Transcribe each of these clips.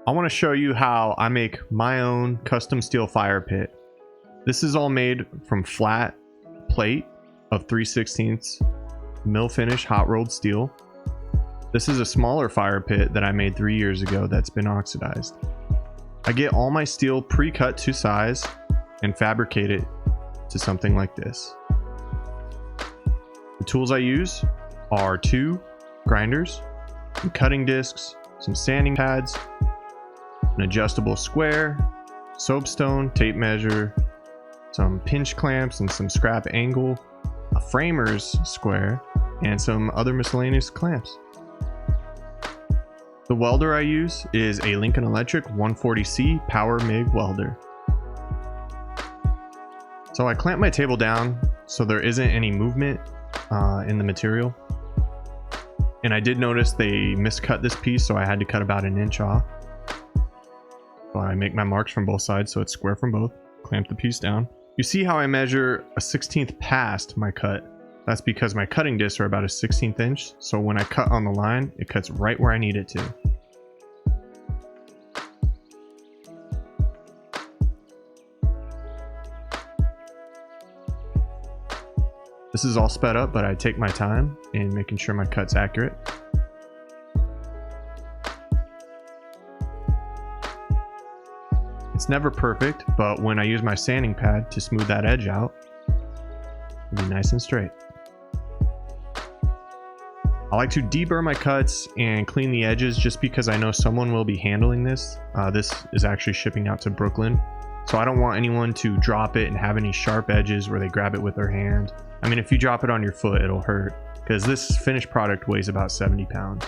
I want to show you how I make my own custom steel fire pit. This is all made from flat plate of 3/16 mill finish hot rolled steel. This is a smaller fire pit that I made 3 years ago that's been oxidized. I get all my steel pre-cut to size and fabricate it to something like this. The tools I use are 2 grinders, some cutting discs, some sanding pads, an adjustable square, soapstone, tape measure, some pinch clamps and some scrap angle, a framer's square, and some other miscellaneous clamps. The welder I use is a Lincoln Electric 140C Power MIG welder. So I clamp my table down so there isn't any movement in the material. And I did notice they miscut this piece, so I had to cut about 1 inch off. So I make my marks from both sides so it's square from both. Clamp the piece down. You see how I measure a 1/16 past my cut? That's because my cutting discs are about a 1/16 inch, so when I cut on the line, it cuts right where I need it to. This is all sped up, but I take my time in making sure my cut's accurate. It's never perfect, but when I use my sanding pad to smooth that edge out, it'll be nice and straight. I like to deburr my cuts and clean the edges just because I know someone will be handling this. This is actually shipping out to Brooklyn, so I don't want anyone to drop it and have any sharp edges where they grab it with their hand. I mean, if you drop it on your foot, it'll hurt because this finished product weighs about 70 pounds.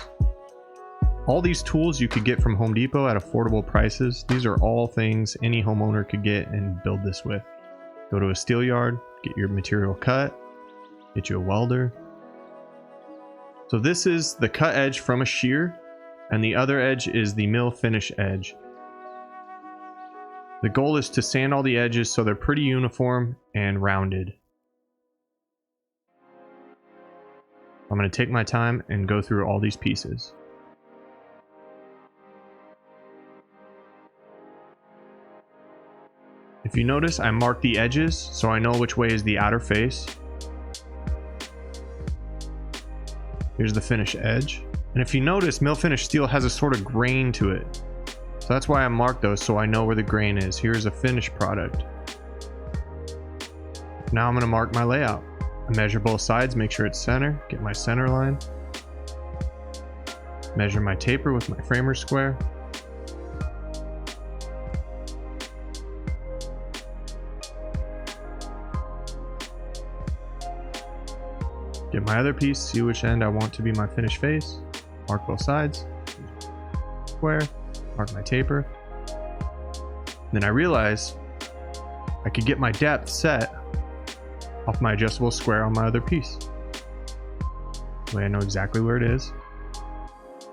All these tools you could get from Home Depot at affordable prices. These are all things any homeowner could get and build this with. Go to a steel yard, get your material cut, get you a welder. So this is the cut edge from a shear, and the other edge is the mill finish edge. The goal is to sand all the edges so they're pretty uniform and rounded. I'm going to take my time and go through all these pieces. If you notice, I mark the edges so I know which way is the outer face. Here's the finish edge. And if you notice, mill finish steel has a sort of grain to it. So that's why I mark those so I know where the grain is. Here's a finished product. Now I'm going to mark my layout. I measure both sides, make sure it's center, get my center line. Measure my taper with my framer square. Get my other piece, see which end I want to be my finished face. Mark both sides. Square. Mark my taper. Then I realize I could get my depth set off my adjustable square on my other piece. That way I know exactly where it is.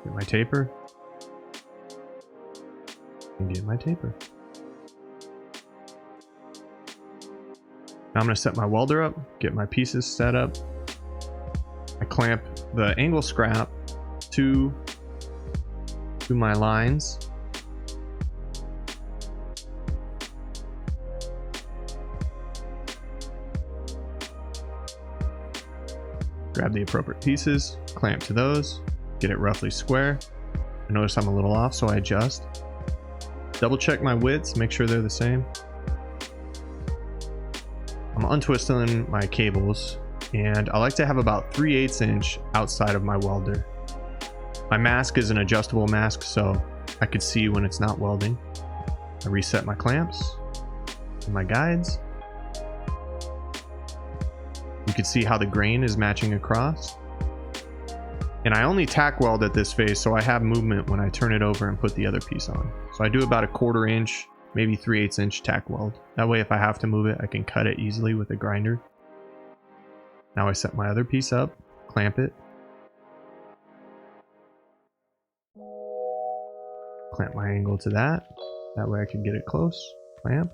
Get my taper. And get my taper. Now I'm going to set my welder up, get my pieces set up. I clamp the angle scrap to my lines. Grab the appropriate pieces, clamp to those, get it roughly square. I notice I'm a little off, so I adjust. Double check my widths, make sure they're the same. I'm untwisting my cables, and I like to have about 3/8 inch outside of my welder. My mask is an adjustable mask, so I could see when it's not welding. I reset my clamps and my guides. You can see how the grain is matching across. And I only tack weld at this face, so I have movement when I turn it over and put the other piece on. So I do about 1/4 inch, maybe 3/8 inch tack weld. That way if I have to move it, I can cut it easily with a grinder. Now I set my other piece up, clamp it. Clamp my angle to that. That way I can get it close. Clamp.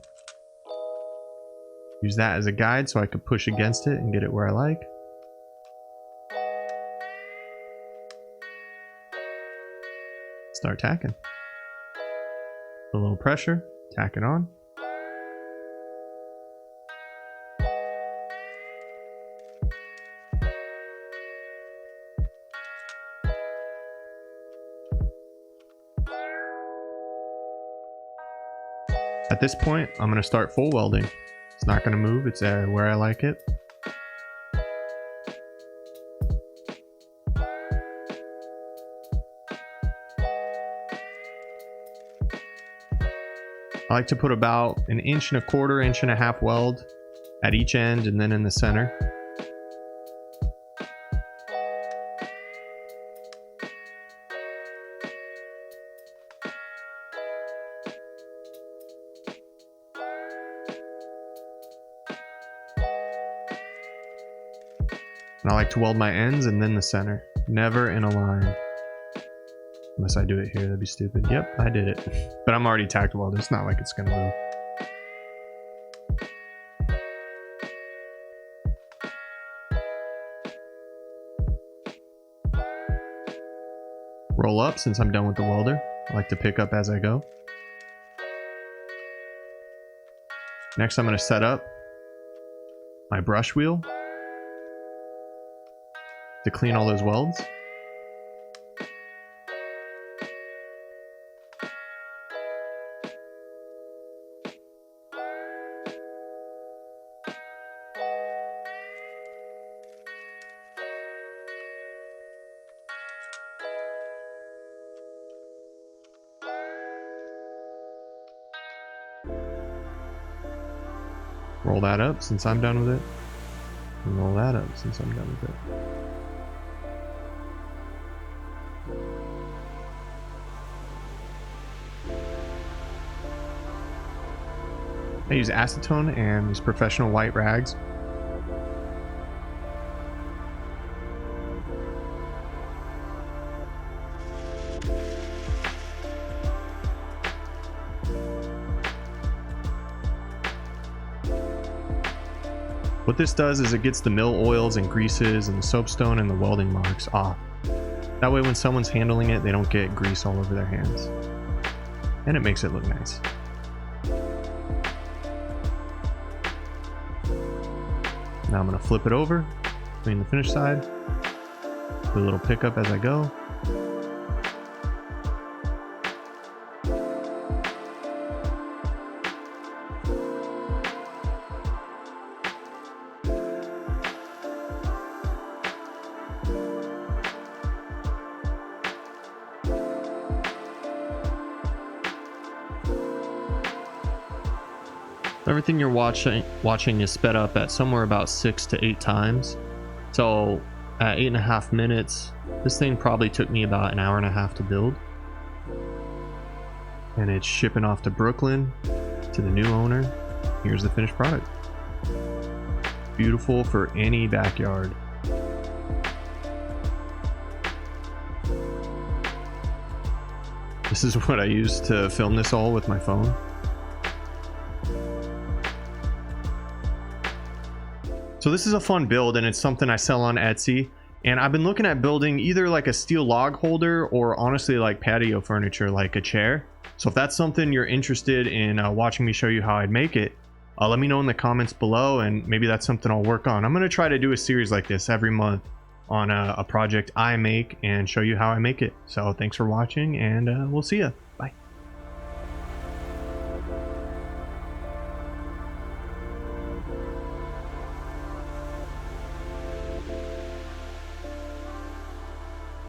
Use that as a guide so I could push against it and get it where I like. Start tacking. A little pressure, tack it on. At this point, I'm going to start full welding. It's not going to move. It's where I like it. I like to put about 1.25 inches, 1.5 inches weld at each end and then in the center. And I like to weld my ends and then the center, never in a line. Unless I do it here, that'd be stupid. Yep, I did it. But I'm already tacked welded. It's not like it's gonna move. Roll up since I'm done with the welder. I like to pick up as I go. Next, I'm gonna set up my brush wheel to clean all those welds. Roll that up since I'm done with it. And roll that up since I'm done with it. I use acetone and these professional white rags. What this does is it gets the mill oils and greases and the soapstone and the welding marks off. That way when someone's handling it, they don't get grease all over their hands. And it makes it look nice. Now I'm going to flip it over, clean the finish side, do a little pickup as I go. Everything you're watching is sped up at somewhere about 6 to 8 times. So at 8.5 minutes, this thing probably took me about 1.5 hours to build. And it's shipping off to Brooklyn to the new owner. Here's the finished product. Beautiful for any backyard. This is what I used to film this all with my phone. So this is a fun build and it's something I sell on Etsy. And I've been looking at building either like a steel log holder or honestly like patio furniture, like a chair. So if that's something you're interested in watching me show you how I'd make it, let me know in the comments below and maybe that's something I'll work on. I'm going to try to do a series like this every month on a project I make and show you how I make it. So thanks for watching and we'll see ya.